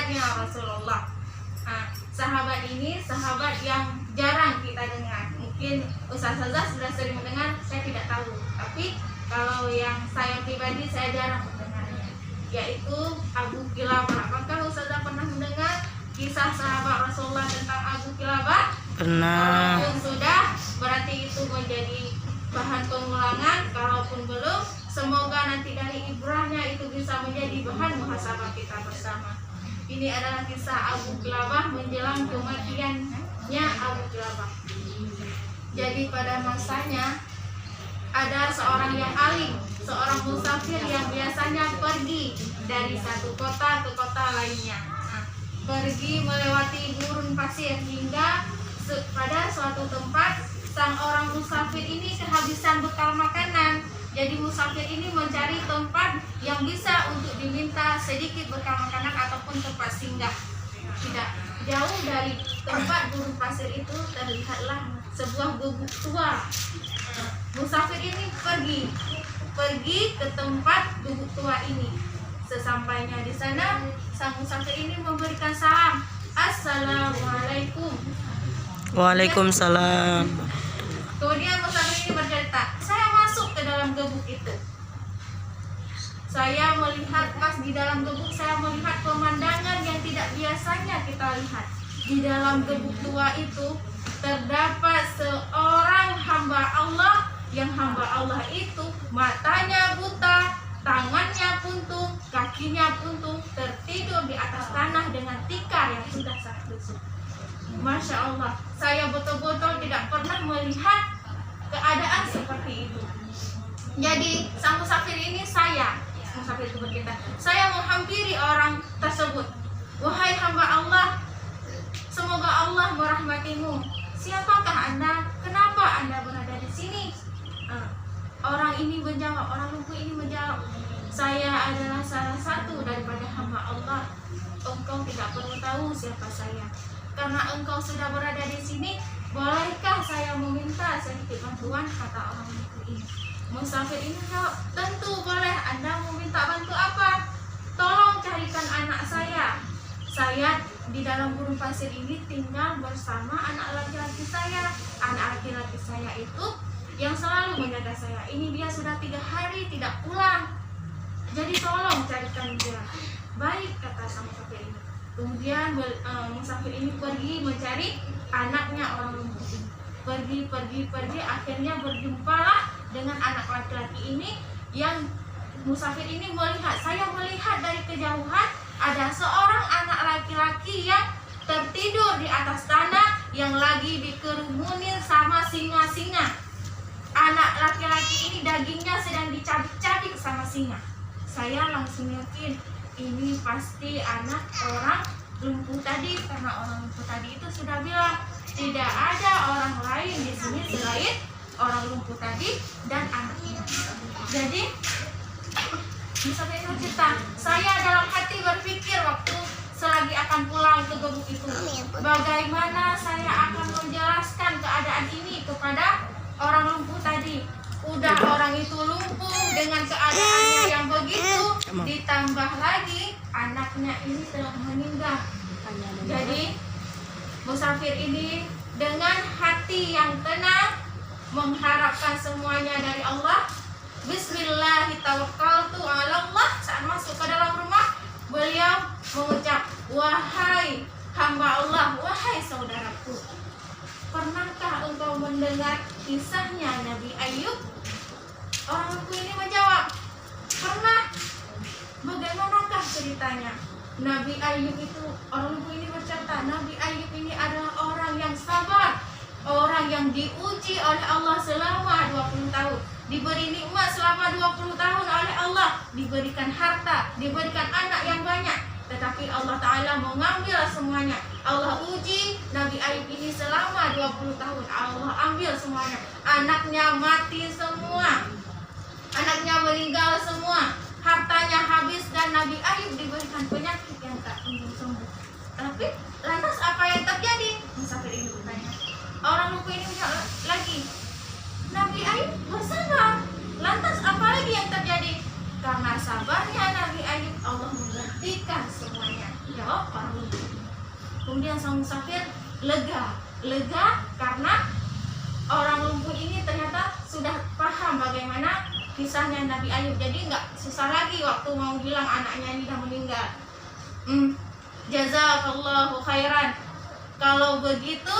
sahabatnya Rasulullah. Nah, sahabat ini sahabat yang jarang kita dengar. Mungkin Ustazah sudah sering mendengar, saya tidak tahu. Tapi kalau yang saya pribadi saya jarang mendengarnya, yaitu Abu Kilabah. Apakah Ustazah pernah mendengar kisah sahabat Rasulullah tentang Abu Kilabah? Pernah. Kalaupun sudah, berarti itu menjadi bahan pengulangan. Kalaupun belum, semoga nanti dari ibrahnya itu bisa menjadi bahan muhasabah kita bersama. Ini adalah kisah Abu Kilabah menjelang kematiannya Abu Kilabah. Jadi pada masanya ada seorang yang alim, seorang musafir yang biasanya pergi dari satu kota ke kota lainnya. Nah, pergi melewati gurun pasir hingga pada suatu tempat sang orang musafir ini kehabisan bekal makanan. Jadi musafir ini mencari tempat yang bisa untuk diminta sedikit bekal makanan ataupun tempat singgah. Tidak jauh dari tempat gurun pasir itu terlihatlah sebuah gubuk tua. Musafir ini pergi ke tempat gubuk tua ini. Sesampainya di sana, sang musafir ini memberikan salam, Assalamualaikum. Waalaikumsalam. Kemudian musafir ini bercerita, saya masuk ke dalam gubuk itu. Saya melihat pas di dalam gubuk, saya melihat pemandangan yang tidak biasanya kita lihat. Di dalam gubuk tua itu terdapat seorang hamba Allah, yang hamba Allah itu matanya buta, tangannya buntung, kakinya buntung, tertidur di atas tanah dengan tikar yang sudah sangat busuk. Masya Allah, saya betul-betul tidak pernah melihat keadaan seperti itu. Jadi sang musafir ini musafir itu berkata, saya menghampiri orang tersebut. Wahai hamba Allah, semoga Allah merahmatimu. Siapakah Anda? Kenapa Anda berada di sini? Orang lumpuh ini menjawab, saya adalah salah satu daripada hamba Allah. Engkau tidak perlu tahu siapa saya. Karena engkau sudah berada di sini, bolehkah saya meminta sedikit bantuan? Kata orang lumpuh ini. Musafir ini jawab, tentu boleh. Anda mau minta bantu apa? Tolong carikan anak saya. Saya di dalam gurun pasir ini tinggal bersama anak laki-laki saya. Anak laki-laki saya itu yang selalu menjaga saya. Ini dia sudah 3 hari tidak pulang. Jadi tolong carikan dia. Baik, kata sang musafir ini. Kemudian musafir ini pergi mencari anaknya orang lumpuh ini. Pergi, akhirnya berjumpalah dengan anak laki-laki ini. Yang musafir ini melihat, saya melihat dari kejauhan ada seorang anak laki-laki yang tertidur di atas tanah yang lagi dikerumunin sama singa-singa. Anak laki-laki ini dagingnya sedang dicabik-cabik sama singa. Saya langsung yakin ini pasti anak orang lumpuh tadi, karena orang lumpuh tadi itu sudah bilang tidak ada orang lain di sini selain orang lumpuh tadi dan anaknya. Jadi musafir itu cerita, saya dalam hati berpikir waktu selagi akan pulang ke gubuk itu, bagaimana saya akan menjelaskan keadaan ini kepada orang lumpuh tadi. Udah orang itu lumpuh dengan keadaannya yang begitu, ditambah lagi anaknya ini telah meninggal. Jadi musafir ini dengan hati yang tenang mengharapkan semuanya dari Allah. Bismillahirrahmanirrahim. Allah. Saat masuk ke dalam rumah, beliau mengucap, wahai hamba Allah, wahai saudaraku, pernahkah engkau mendengar kisahnya Nabi Ayub? Orang lumpuh ini menjawab, pernah. Bagaimanakah ceritanya? Nabi Ayub itu, orang lumpuh ini bercerita, Nabi Ayub ini adalah orang yang sabar, orang yang diuji oleh Allah selama 20 tahun, diberi nikmat selama 20 tahun oleh Allah, diberikan harta, diberikan anak yang banyak, tetapi Allah Ta'ala mengambil semuanya. Allah uji Nabi Ayub ini selama 20 tahun, Allah ambil semuanya. Anaknya mati semua, anaknya meninggal semua, hartanya habis, dan Nabi Ayub diberikan penyakit yang tak kunjung sembuh. Tapi lantas apa yang terjadi? Musafir ini bertanya. Orang lumpuh ini menjawab lagi, Nabi Ayub bersabar. Lantas apa lagi yang terjadi? Karena sabarnya Nabi Ayub, Allah menggantikan semuanya. Ya orang lumpuh. Kemudian sang musafir lega karena orang lumpuh ini ternyata sudah paham bagaimana kisahnya Nabi Ayub. Jadi nggak susah lagi waktu mau bilang anaknya ini sudah meninggal. Jazakallahu khairan. Kalau begitu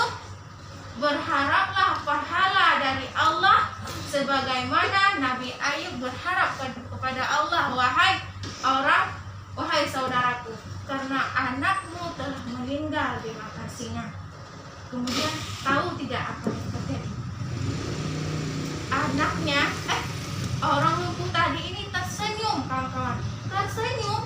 berharaplah pahala dari Allah sebagaimana Nabi Ayub berharap kepada Allah, wahai saudaraku, karena anakmu telah meninggal di lokasinya. Kemudian tahu tidak apa yang terjadi? Anaknya, orang lumpuh tadi ini tersenyum, kawan-kawan. Tersenyum,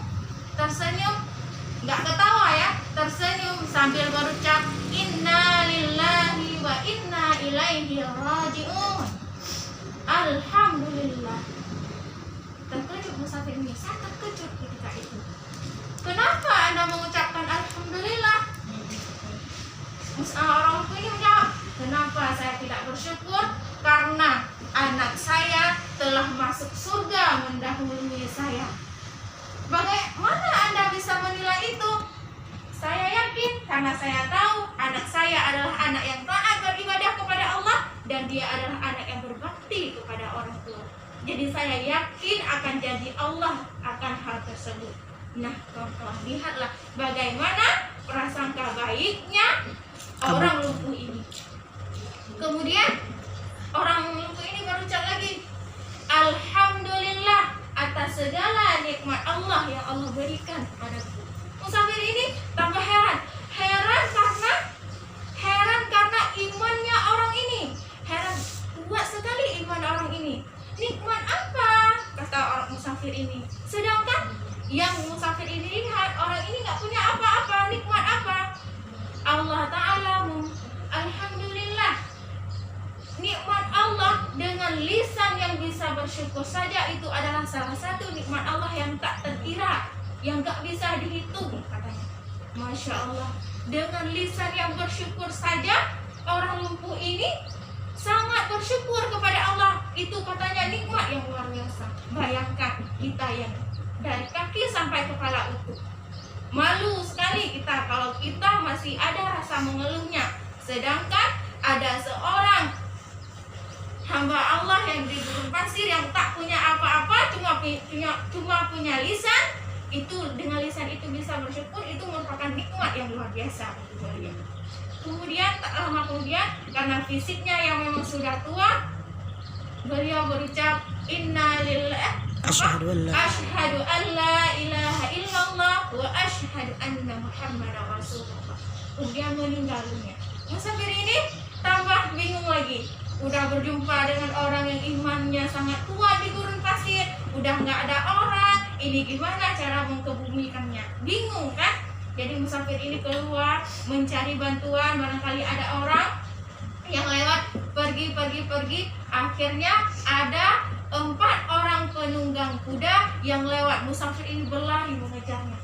nggak ketawa ya, tersenyum sambil berucap inna lillahi wa inna ilaihi raji'un. Alhamdulillah. Terkejut musafir ini, saya terkejut ketika itu. Kenapa Anda mengucapkan alhamdulillah? Orang lumpuh ini menjawab, kenapa saya tidak bersyukur? Karena anak saya telah masuk surga mendahului saya. Bagaimana Anda bisa menilai itu? Saya yakin karena saya tahu anak saya adalah anak yang taat beribadah kepada Allah dan dia adalah anak yang berbakti kepada orang tua. Jadi saya yakin akan jadi Allah akan hal tersebut. Nah, kawan-kawan, lihatlah bagaimana prasangka baiknya orang lumpuh ini. Kemudian orang lumpuh ini berucap lagi, alhamdulillah atas segala nikmat Allah yang Allah berikan kepadaku. Musafir ini tambah heran karena imannya orang ini. Heran, kuat sekali iman orang ini. Nikmat apa? Kata orang musafir ini. Sedangkan yang musafir ini lihat orang ini nggak punya apa-apa. Nikmat apa? Allah Ta'ala, alhamdulillah, nikmat Allah dengan lisan yang bisa bersyukur saja itu adalah salah satu nikmat Allah yang tak terkira, yang gak bisa dihitung katanya. Masya Allah, dengan lisan yang bersyukur saja orang lumpuh ini sangat bersyukur kepada Allah. Itu katanya nikmat yang luar biasa. Bayangkan kita yang dari kaki sampai kepala utuh, malu sekali kita kalau kita masih ada rasa mengeluhnya. Sedangkan ada seorang hamba Allah yang di gurun pasir yang tak punya apa-apa, cuma punya lisan. Itu dengan lisan itu bisa bersyukur, itu merupakan nikmat yang luar biasa. Kemudian tak lama kemudian karena fisiknya yang memang sudah tua, beliau berucap inna lillahi asyhadu an la ilaha illallah wa asyhadu anna muhammadar rasulullah. Kemudian meninggal dunia. Musafir ini tambah bingung lagi. Udah berjumpa dengan orang yang imannya sangat kuat di gurun pasir, udah nggak ada orang, ini gimana cara mengkebumikannya? Bingung kan? Jadi musafir ini keluar mencari bantuan, barangkali ada orang yang lewat, pergi. Akhirnya ada 4 orang penunggang kuda yang lewat. Musafir ini berlari mengejarnya,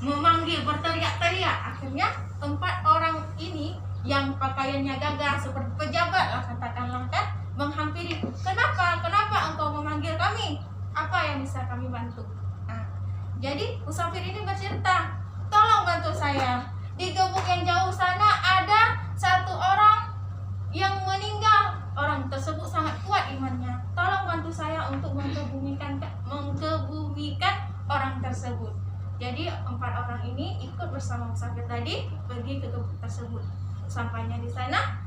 memanggil, berteriak-teriak. Akhirnya 4 orang ini yang pakaiannya gagah seperti pejabat lah katakanlah kan, menghampiri. Kenapa engkau memanggil kami? Apa yang bisa kami bantu? Nah, jadi musafir ini bercerita, tolong bantu saya. Di gubuk yang jauh sana ada 1 orang yang meninggal. Orang tersebut sangat kuat imannya. Tolong bantu saya untuk mengkebumikan orang tersebut. Jadi 4 orang ini ikut bersama musafir tadi pergi ke gubuk tersebut. Sampainya di sana,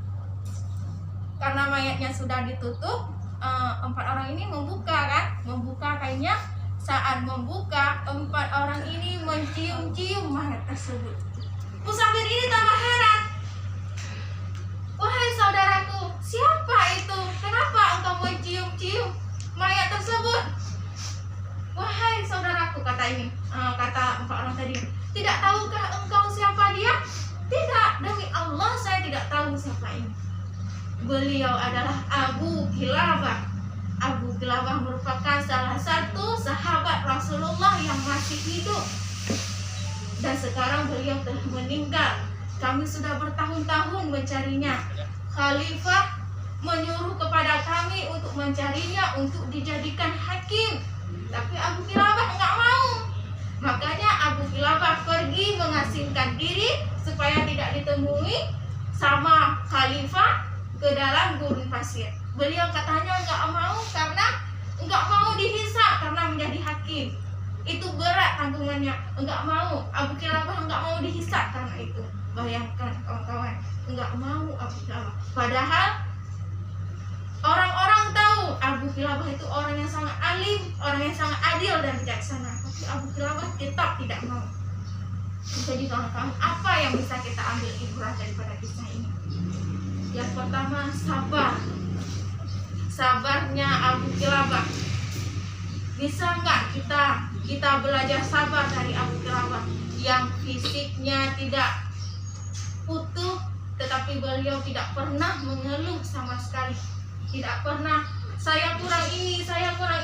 karena mayatnya sudah ditutup, 4 orang ini membuka kainnya. Saat membuka, 4 orang ini mencium-cium mayat tersebut. Musafir ini tambah heran. Wahai saudaraku, siapa itu? Kenapa engkau mencium-cium mayat tersebut? Wahai saudaraku, kata 4 orang tadi, tidak tahukah engkau siapa dia? Tidak, demi Allah saya tidak tahu siapa ini. Beliau adalah Abu Kilabah. Abu Kilabah merupakan salah satu sahabat Rasulullah yang masih hidup. Dan sekarang beliau telah meninggal. Kami sudah bertahun-tahun mencarinya. Khalifah menyuruh kepada kami untuk mencarinya untuk dijadikan hakim. Tapi Abu Kilabah enggak mau. Makanya Abu Kilabah pergi mengasingkan diri supaya tidak ditemui sama khalifah ke dalam gurun pasir. Beliau katanya nggak mau karena nggak mau dihisab karena menjadi hakim. Itu berat tanggungannya, nggak mau. Abu Kilabah nggak mau dihisab karena itu. Bayangkan kawan-kawan, nggak mau Abu Kilabah. Padahal orang-orang tahu Abu Kilabah itu orang yang sangat alim, orang yang sangat adil dan bijaksana. Tapi Abu Kilabah tetap tidak mau. Jadi kawan-kawan, apa yang bisa kita ambil ibrah daripada kisah ini? Yang pertama, sabar. Sabarnya Abu Kilabah. Bisa nggak kita belajar sabar dari Abu Kilabah yang fisiknya tidak utuh, tetapi beliau tidak pernah mengeluh sama sekali. Tidak pernah, saya kurang ini, saya kurang ini.